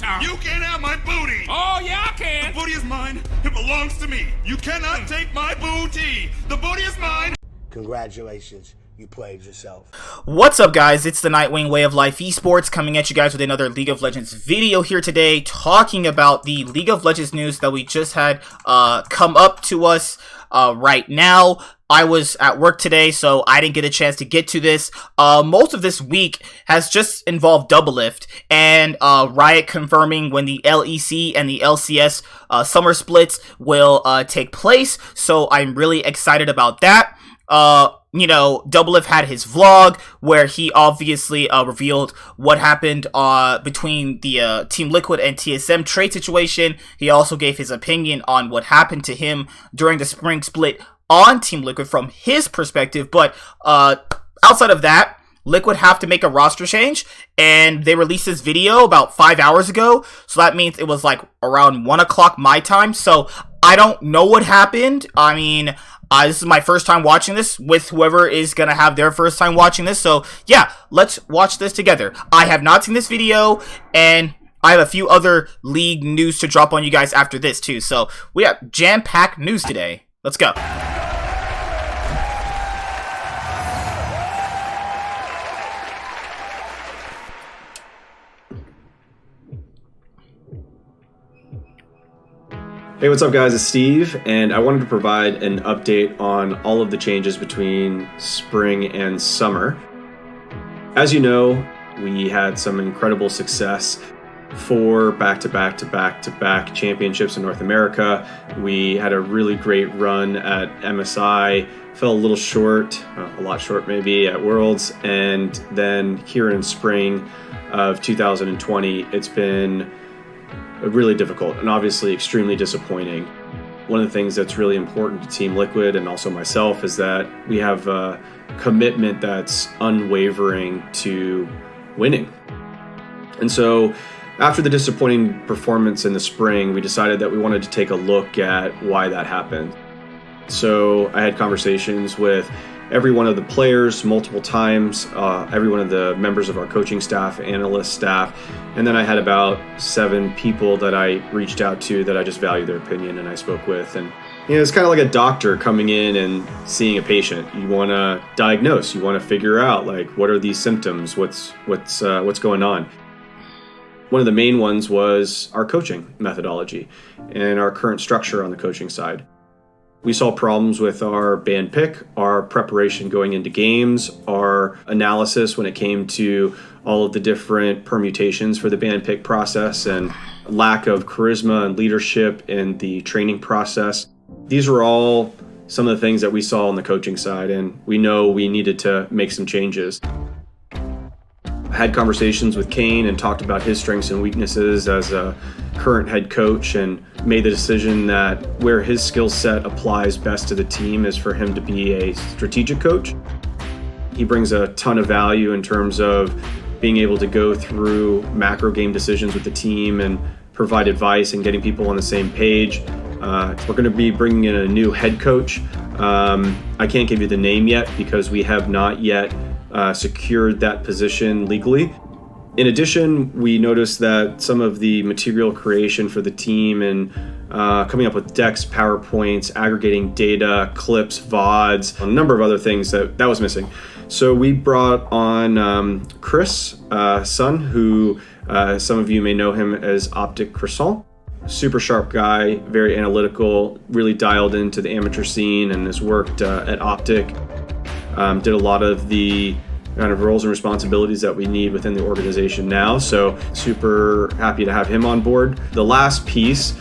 You can't have my booty! Oh, yeah, I can! The booty is mine. It belongs to me. You cannot take my booty. The booty is mine. Congratulations. You played yourself. What's up, guys? It's the Nightwing Way of Life Esports coming at you guys with another League of Legends video here today, talking about the League of Legends news that we just had come up to us right now. I was at work today, so I didn't get a chance to get to this. Most of this week has just involved Doublelift and Riot confirming when the LEC and the LCS summer splits will take place, so I'm really excited about that. You know, Doublelift had his vlog where he obviously revealed what happened between the Team Liquid and TSM trade situation. He also gave his opinion on what happened to him during the spring split on Team Liquid from his perspective. But outside of that, Liquid have to make a roster change, and they released this video about 5 hours ago, so that means it was like around 1 o'clock my time. So I don't know what happened. I mean, this is my first time watching this with whoever is going to have their first time watching this. So, yeah, let's watch this together. I have not seen this video, and I have a few other league news to drop on you guys after this, too. So, we have jam-packed news today. Let's go. Hey, what's up guys, it's Steve, and I wanted to provide an update on all of the changes between spring and summer. As you know, we had some incredible success for back-to-back championships in North America. We had a really great run at MSI, fell a little short, a lot short maybe, at Worlds, and then here in spring of 2020, it's been really difficult and obviously extremely disappointing. One of the things that's really important to Team Liquid and also myself is that we have a commitment that's unwavering to winning. And so after the disappointing performance in the spring, we decided that we wanted to take a look at why that happened. So I had conversations with every one of the players multiple times, every one of the members of our coaching staff, analyst staff, and then I had about 7 people that I reached out to that I just value their opinion and I spoke with. And you know, it's kind of like a doctor coming in and seeing a patient. You want to diagnose, you want to figure out like what are these symptoms, what's going on. One of the main ones was our coaching methodology and our current structure on the coaching side. We saw problems with our band pick, our preparation going into games, our analysis when it came to all of the different permutations for the band pick process, and lack of charisma and leadership in the training process. These were all some of the things that we saw on the coaching side, and we know we needed to make some changes. I had conversations with Kane and talked about his strengths and weaknesses as a current head coach, and made the decision that where his skill set applies best to the team is for him to be a strategic coach. He brings a ton of value in terms of being able to go through macro game decisions with the team and provide advice and getting people on the same page. We're going to be bringing in a new head coach. I can't give you the name yet because we have not yet secured that position legally. In addition, we noticed that some of the material creation for the team and coming up with decks, PowerPoints, aggregating data, clips, VODs, a number of other things that was missing. So we brought on Chris Sun, who some of you may know him as Optic Croissant. Super sharp guy, very analytical, really dialed into the amateur scene and has worked at Optic. Did a lot of the kind of roles and responsibilities that we need within the organization now. So super happy to have him on board. The last piece,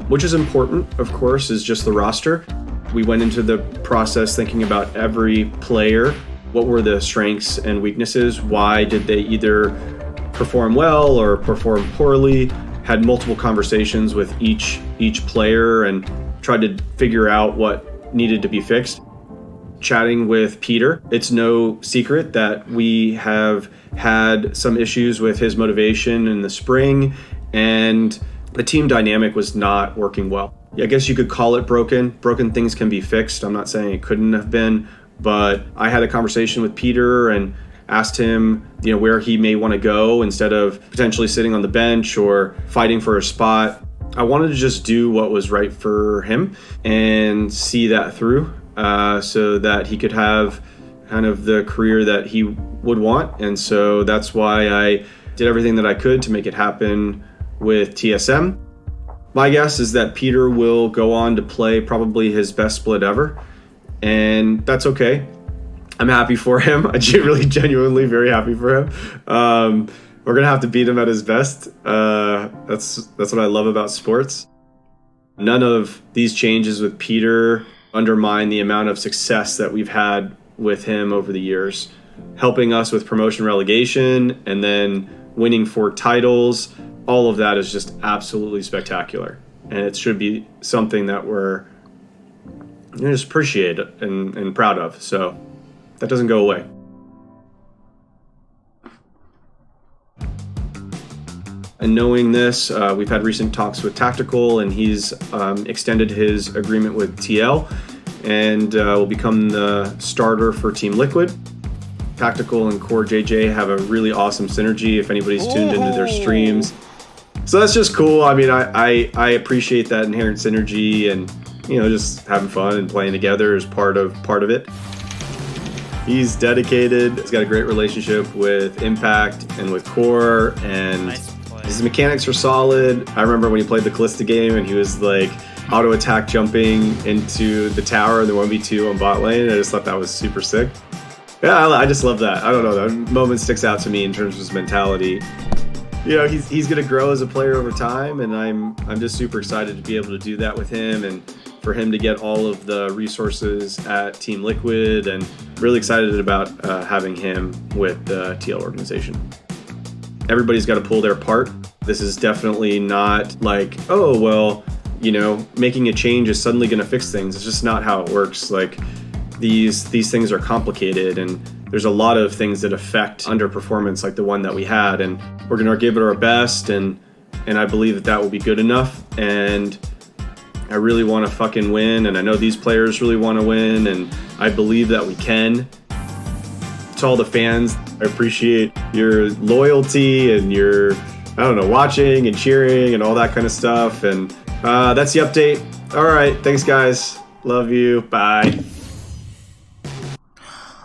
which is important, of course, is just the roster. We went into the process thinking about every player. What were the strengths and weaknesses? Why did they either perform well or perform poorly? Had multiple conversations with each player and tried to figure out what needed to be fixed. Chatting with Peter, it's no secret that we have had some issues with his motivation in the spring, and the team dynamic was not working well. I guess you could call it broken. Broken things can be fixed. I'm not saying it couldn't have been, but I had a conversation with Peter and asked him, where he may want to go instead of potentially sitting on the bench or fighting for a spot. I wanted to just do what was right for him and see that through so that he could have kind of the career that he would want. And so that's why I did everything that I could to make it happen with TSM. My guess is that Peter will go on to play probably his best split ever, and that's okay. I'm happy for him. I'm really genuinely very happy for him. We're gonna have to beat him at his best. That's what I love about sports. None of these changes with Peter undermine the amount of success that we've had with him over the years, helping us with promotion relegation and then winning 4 titles. All of that is just absolutely spectacular, and it should be something that we're just appreciate and proud of. So that doesn't go away. And knowing this, we've had recent talks with Tactical, and he's extended his agreement with TL and will become the starter for Team Liquid. Tactical and Core JJ have a really awesome synergy if anybody's tuned into their streams. So that's just cool. I mean, I appreciate that inherent synergy, and just having fun and playing together is part of it. He's dedicated. He's got a great relationship with Impact and with Core, and his mechanics are solid. I remember when he played the Callista game and he was like auto attack jumping into the tower in the 1v2 on bot lane. I just thought that was super sick. Yeah, I just love that. I don't know, that moment sticks out to me in terms of his mentality. He's gonna grow as a player over time, and I'm just super excited to be able to do that with him and for him to get all of the resources at Team Liquid, and really excited about having him with the TL organization. Everybody's got to pull their part. This is definitely not like, oh, well, making a change is suddenly going to fix things. It's just not how it works. Like these things are complicated, and there's a lot of things that affect underperformance like the one that we had, and we're going to give it our best, and I believe that will be good enough. And I really want to fucking win, and I know these players really want to win, and I believe that we can. To all the fans, I appreciate your loyalty and your, watching and cheering and all that kind of stuff. And that's the update. All right, thanks guys. Love you. Bye.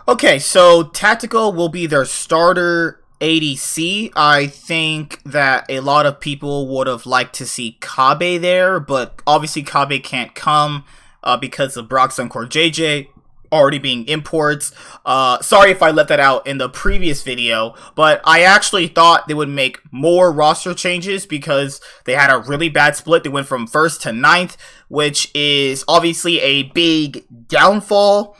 Okay, so Tactical will be their starter ADC. I think that a lot of people would have liked to see Kabe there, but obviously Kabe can't come because of Broxton and Core JJ already being imports. Sorry if I left that out in the previous video, but I actually thought they would make more roster changes because they had a really bad split. They went from 1st to 9th, which is obviously a big downfall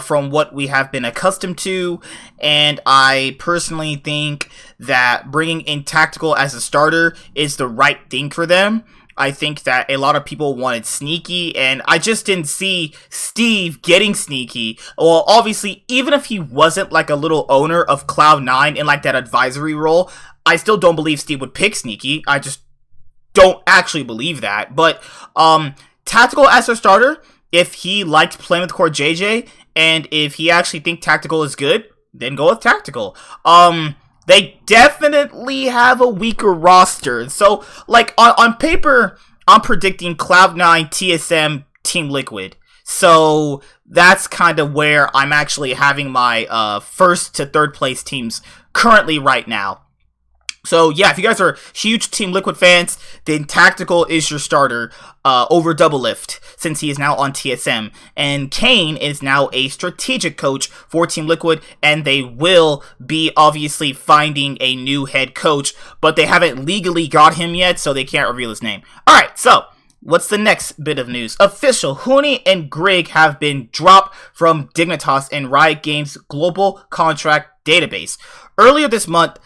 from what we have been accustomed to, and I personally think that bringing in Tactical as a starter is the right thing for them. I think that a lot of people wanted Sneaky, and I just didn't see Steve getting Sneaky. Well, obviously, even if he wasn't like a little owner of Cloud9 in like that advisory role, I still don't believe Steve would pick Sneaky. I just don't actually believe that. But Tactical as a starter, if he liked playing with Core JJ, and if he actually think Tactical is good, then go with Tactical. They definitely have a weaker roster. So, like, on paper, I'm predicting Cloud9, TSM, Team Liquid. So, that's kind of where I'm actually having my 1st to 3rd place teams currently right now. So, yeah, if you guys are huge Team Liquid fans, then Tactical is your starter over Doublelift, since he is now on TSM. And Kane is now a strategic coach for Team Liquid, and they will be obviously finding a new head coach, but they haven't legally got him yet, so they can't reveal his name. Alright, so what's the next bit of news? Official, Huni and Grig have been dropped from Dignitas and Riot Games' global contract database. Earlier this month,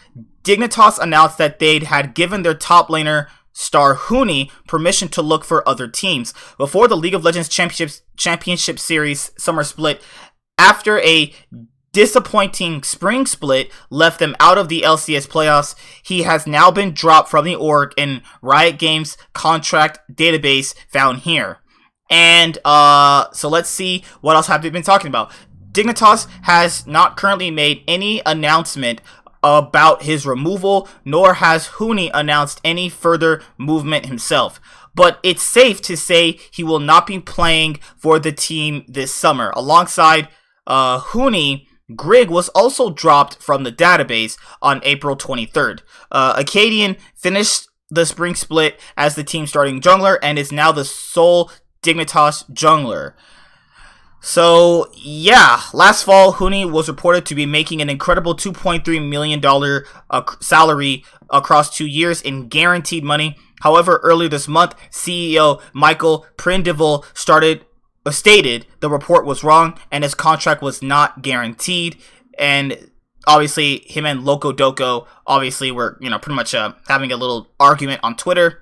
Dignitas announced that they'd had given their top laner, star Huni, permission to look for other teams before the League of Legends Championship Series summer split. After a disappointing spring split left them out of the LCS playoffs, he has now been dropped from the org in Riot Games contract database found here. And so let's see what else have they been talking about. Dignitas has not currently made any announcement about his removal, nor has Huni announced any further movement himself. But it's safe to say he will not be playing for the team this summer. Alongside Huni, Grig was also dropped from the database on April 23rd. Acadian finished the spring split as the team starting jungler and is now the sole Dignitas jungler. So, yeah, last fall, Huni was reported to be making an incredible $2.3 million salary across 2 years in guaranteed money. However, earlier this month, CEO Michael Prindival stated the report was wrong and his contract was not guaranteed. And obviously, him and Loco Doco obviously were, pretty much having a little argument on Twitter.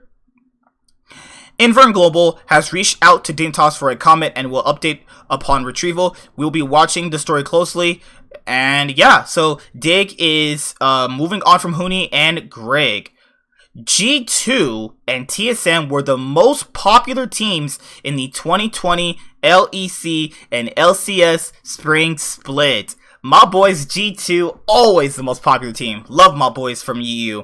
Invern Global has reached out to Dignitas for a comment and will update upon retrieval. We'll be watching the story closely. And yeah, so Dig is moving on from Huni and Greg. G2 and TSM were the most popular teams in the 2020 LEC and LCS spring split. My boys G2, always the most popular team. Love my boys from EU.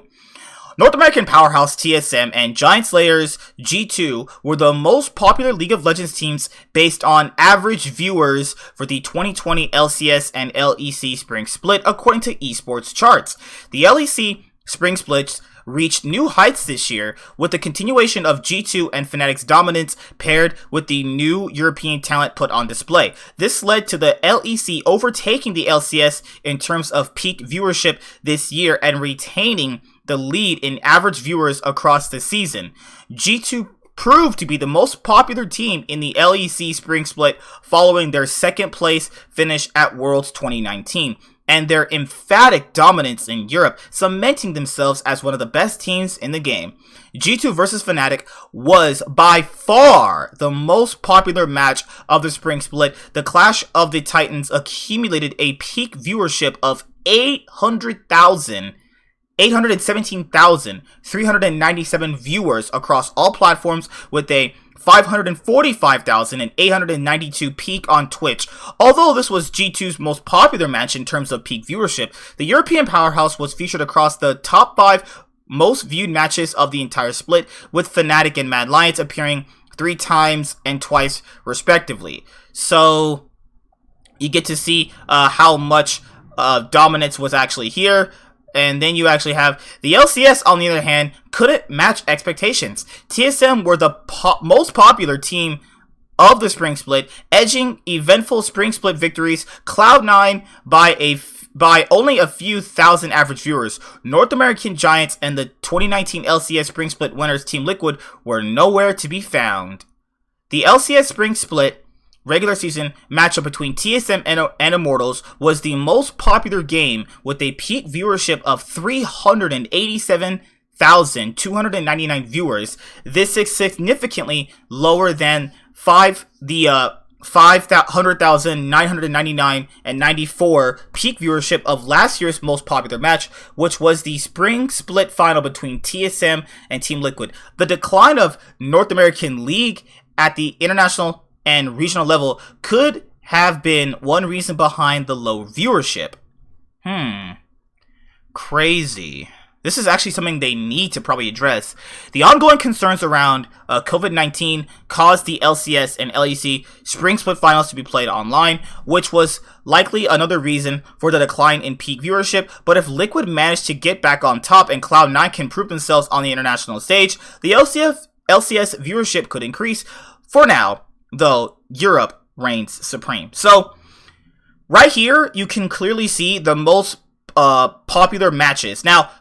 North American powerhouse TSM and Giant Slayers G2 were the most popular League of Legends teams based on average viewers for the 2020 LCS and LEC spring split according to esports charts. The LEC spring splits reached new heights this year with the continuation of G2 and Fnatic's dominance paired with the new European talent put on display. This led to the LEC overtaking the LCS in terms of peak viewership this year and retaining the lead in average viewers across the season. G2 proved to be the most popular team in the LEC spring split following their second place finish at Worlds 2019 and their emphatic dominance in Europe, cementing themselves as one of the best teams in the game. G2 versus Fnatic was by far the most popular match of the spring split. The Clash of the Titans accumulated a peak viewership of 817,397 viewers across all platforms, with a 545,892 peak on Twitch. Although this was G2's most popular match in terms of peak viewership, the European powerhouse was featured across the top 5 most viewed matches of the entire split, with Fnatic and Mad Lions appearing 3 times and twice respectively. So you get to see how much dominance was actually here. And then you actually have the LCS, on the other hand, couldn't match expectations. TSM were the most popular team of the spring split, edging eventful spring split victories. Cloud9 by only a few thousand average viewers. North American Giants and the 2019 LCS spring split winners Team Liquid were nowhere to be found. The LCS spring split regular season matchup between TSM and Immortals was the most popular game, with a peak viewership of 387,299 viewers. This is significantly lower than 500,999 and 94 peak viewership of last year's most popular match, which was the spring split final between TSM and Team Liquid. The decline of North American League at the international and regional level could have been one reason behind the low viewership. Crazy. This is actually something they need to probably address. The ongoing concerns around COVID-19 caused the LCS and LEC spring split finals to be played online, which was likely another reason for the decline in peak viewership. But if Liquid managed to get back on top and Cloud9 can prove themselves on the international stage, the LCS viewership could increase. For now, though, Europe reigns supreme. So right here, you can clearly see the most popular matches. Now,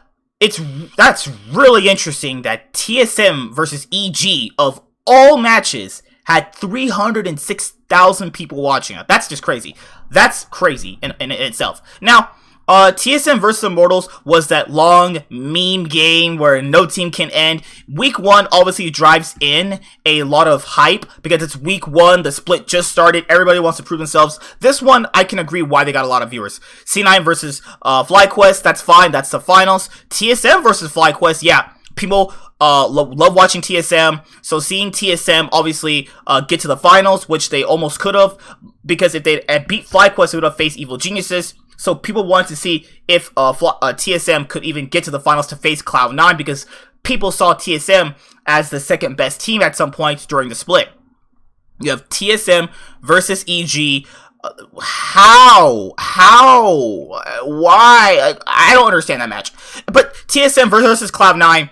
that's really interesting that TSM versus EG of all matches had 306,000 people watching it. That's just crazy. That's crazy in itself. Now, TSM versus Immortals was that long meme game where no team can end. Week 1 obviously drives in a lot of hype because it's week 1, the split just started, everybody wants to prove themselves. This one, I can agree why they got a lot of viewers. C9 versus FlyQuest, that's fine, that's the finals. TSM versus FlyQuest, yeah, people love watching TSM, so seeing TSM obviously get to the finals, which they almost could have, because if they had beat FlyQuest, they would have faced Evil Geniuses. So people wanted to see if TSM could even get to the finals to face Cloud9, because people saw TSM as the second best team at some point during the split. You have TSM versus EG. How? Why? I don't understand that match. But TSM versus Cloud9,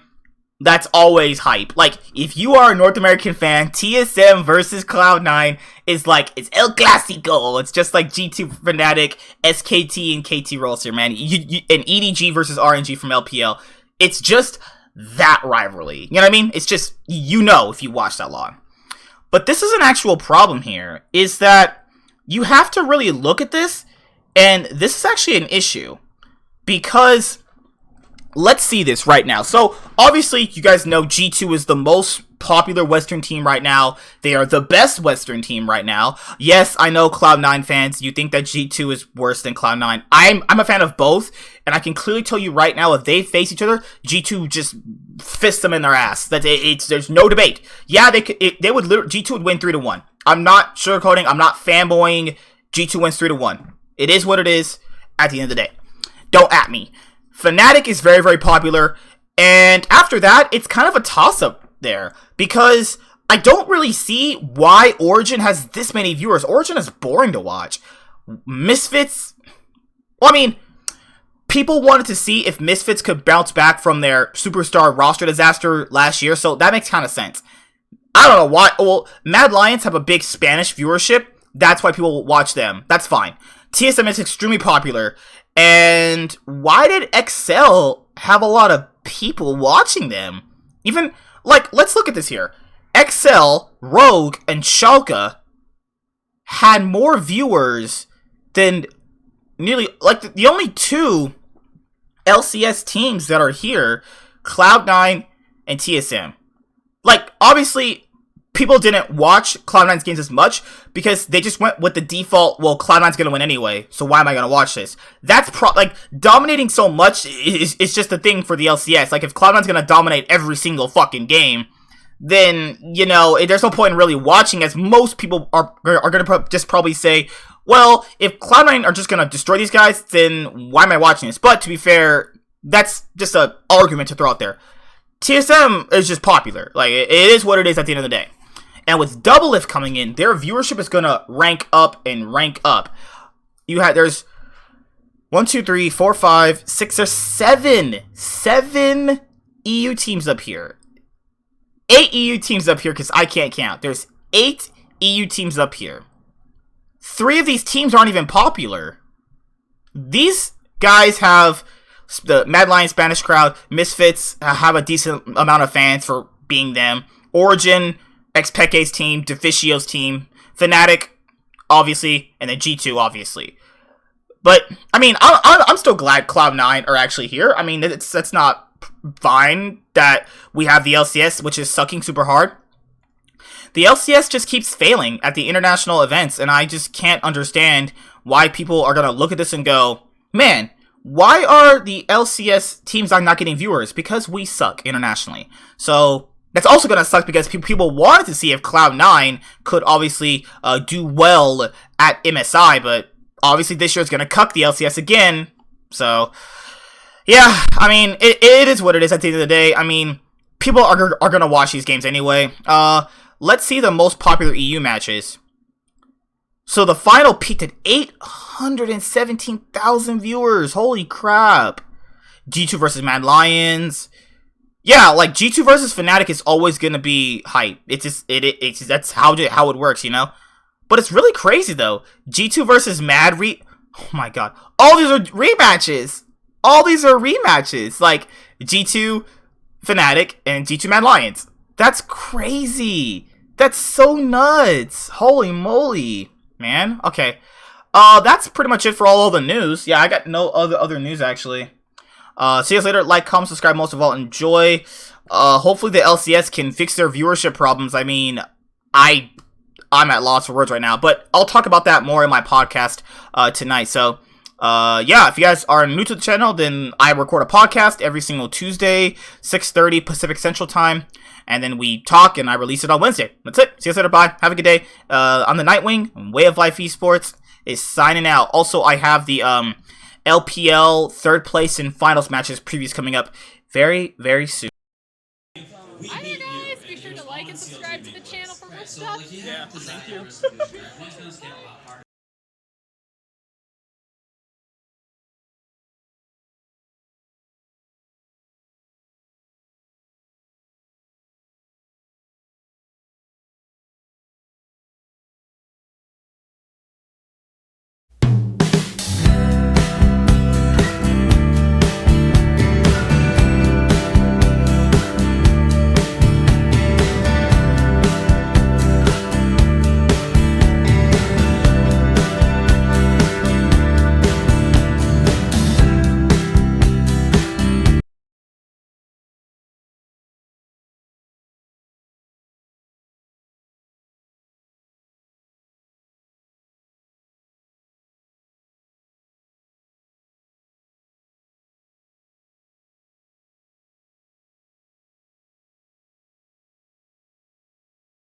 that's always hype. Like, if you are a North American fan, TSM versus Cloud9 is like, it's El Clasico. It's just like G2 Fnatic, SKT, and KT rolls here, man. And EDG versus RNG from LPL. It's just that rivalry. You know what I mean? It's just, if you watch that long. But this is an actual problem here, is that you have to really look at this, and this is actually an issue. Because let's see this right now. So, obviously, you guys know G2 is the most popular Western team right now. They are the best Western team right now. Yes, I know Cloud9 fans, you think that G2 is worse than Cloud9. I'm a fan of both, and I can clearly tell you right now, if they face each other, G2 just fists them in their ass. There's no debate. Yeah, G2 would win 3-1. I'm not sugarcoating, I'm not fanboying. G2 wins 3-1. It is what it is at the end of the day. Don't at me. Fnatic is very, very popular, and after that, it's kind of a toss-up there, because I don't really see why Origin has this many viewers. Origin is boring to watch. Misfits, well, I mean, people wanted to see if Misfits could bounce back from their superstar roster disaster last year, so that makes kind of sense. I don't know why. Well, Mad Lions have a big Spanish viewership. That's why people watch them. That's fine. TSM is extremely popular. And why did XL have a lot of people watching them? Even, like, let's look at this here. XL, Rogue, and Schalke had more viewers than nearly, like, the only two LCS teams that are here, Cloud9 and TSM. Like, obviously, people didn't watch Cloud9's games as much because they just went with the default, well, Cloud9's going to win anyway, so why am I going to watch this? That's like, dominating so much is just the thing for the LCS. Like, if Cloud9's going to dominate every single fucking game, then, there's no point in really watching, as most people are going to just probably say, well, if Cloud9 are just going to destroy these guys, then why am I watching this? But, to be fair, that's just an argument to throw out there. TSM is just popular. Like, it is what it is at the end of the day. And with Doublelift coming in, their viewership is going to rank up and rank up. There's 1, 2, 3, 4, 5, 6, or 7 EU teams up here. 8 EU teams up here, because I can't count. There's 8 EU teams up here. 3 of these teams aren't even popular. These guys have the Mad Lion Spanish crowd. Misfits have a decent amount of fans for being them. Origin, Xpeke's team, Deficio's team, Fnatic, obviously, and then G2, obviously. But, I mean, I'm still glad Cloud9 are actually here. I mean, that's not fine that we have the LCS, which is sucking super hard. The LCS just keeps failing at the international events, and I just can't understand why people are going to look at this and go, man, why are the LCS teams not getting viewers? Because we suck internationally. So that's also going to suck because people wanted to see if Cloud9 could obviously do well at MSI, but obviously this year is going to cuck the LCS again. So, yeah, I mean, it is what it is at the end of the day. I mean, people are going to watch these games anyway. Let's see the most popular EU matches. So the final peaked at 817,000 viewers. Holy crap. G2 versus Mad Lions. Yeah, like G2 versus Fnatic is always gonna be hype. It's just that's how it works, But it's really crazy though. G2 versus oh my god. All these are rematches. Like G2 Fnatic and G2 Mad Lions. That's crazy. That's so nuts. Holy moly. Man, okay. That's pretty much it for all of the news. Yeah, I got no other news actually. See you guys later. Like, comment, subscribe, most of all, enjoy. Hopefully the LCS can fix their viewership problems. I mean, I'm at loss for words right now, but I'll talk about that more in my podcast tonight. So, Yeah, if you guys are new to the channel, then I record a podcast every single Tuesday, 6:30 Pacific Central Time, and then we talk and I release it on Wednesday. That's it. See you later. Bye. Have a good day. On the Nightwing, Way of Life Esports is signing out. Also, I have the LPL third place and finals matches previews coming up very, very soon. Hi there, guys. Be sure to like and subscribe to the channel for more stuff. Yeah, thank you.